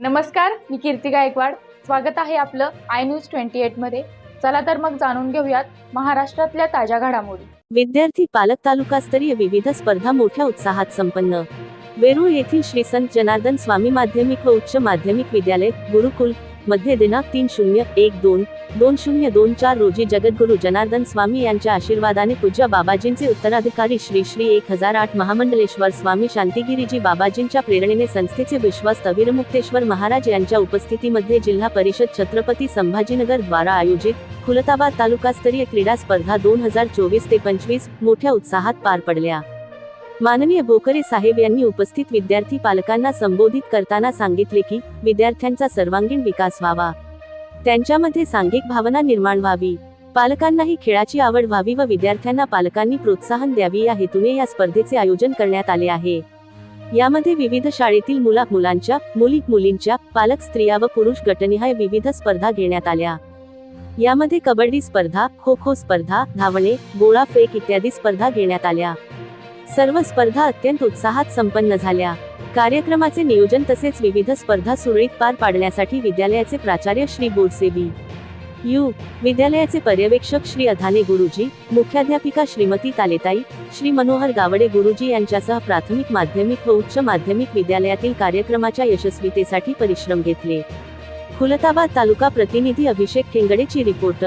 नमस्कार, मी कीर्ती गायकवाड. स्वागत आहे आपलं आय न्यूज 28 मध्ये. चला तर मग जाणून घेऊयात महाराष्ट्रातल्या ताज्या घडामोडी. विद्यार्थी पालक तालुकास्तरीय विविध स्पर्धा मोठ्या उत्साहात संपन्न. वेरूळ येथील श्री संत जनार्दन स्वामी माध्यमिक व उच्च माध्यमिक विद्यालय गुरुकुल मध्ये दिनांक 3/01/2024 रोजी जगद्गुरू जनार्दन स्वामी यांच्या आशीर्वादाने पूज्य बाबाजींचे उत्तराधिकारी श्री श्री 1008 महामंडलेश्वर स्वामी शांतिगिरीजी बाबाजींच्या प्रेरणेने संस्थेचे विश्वास्त वीरमुक्तेश्वर महाराज यांच्या उपस्थितीमध्ये जिल्हा परिषद छत्रपती संभाजीनगर द्वारा आयोजित खुलताबाद तालुकास्तरीय क्रीडा स्पर्धा 2024 ते 25 मोठ्या उत्साहात पार पडल्या. माननीय बोकरे साहेब यांनी उपस्थित विद्यार्थी पालकांना संबोधित करताना सांगितले की विद्यार्थ्यांचा सर्वांगीण विकास व्हावा, त्यांच्यामध्ये सांघिक भावना निर्माण व्हावी, पालकांनाही खेळाची आवड व्हावी व विद्यार्थ्यांना पालकांनी प्रोत्साहन द्यावी या हेतूने या स्पर्धेचे आयोजन करण्यात आले आहे. यामध्ये विविध शाळेतील मुलांच्या मुलींच्या पालक स्त्रिया व पुरुष गटनिहाय विविध स्पर्धा घेण्यात आल्या. यामध्ये कबड्डी स्पर्धा, खो खो स्पर्धा, धावणे, गोळा फेक इत्यादी स्पर्धा घेण्यात आल्या. सर्व स्पर्धा अत्यंत उत्साहात संपन्न झाल्या. कार्यक्रमाचे नियोजन तसेच विविध स्पर्धा सुरळीत पार पाडण्यासाठी विद्यालयाचे प्राचार्य श्री बोरसे बी.यू., विद्यालयाचे पर्यवेक्षक श्री अधाने गुरुजी, मुख्याध्यापिका श्रीमती तालेताई, श्री मनोहर गावडे गुरुजी यांच्यासह प्राथमिक, माध्यमिक व उच्च माध्यमिक विद्यालयातील कार्यक्रमाच्या यशस्वीतेसाठी परिश्रम घेतले. खुलताबाद तालुका प्रतिनिधी अभिषेक ठेंगडेची रिपोर्ट.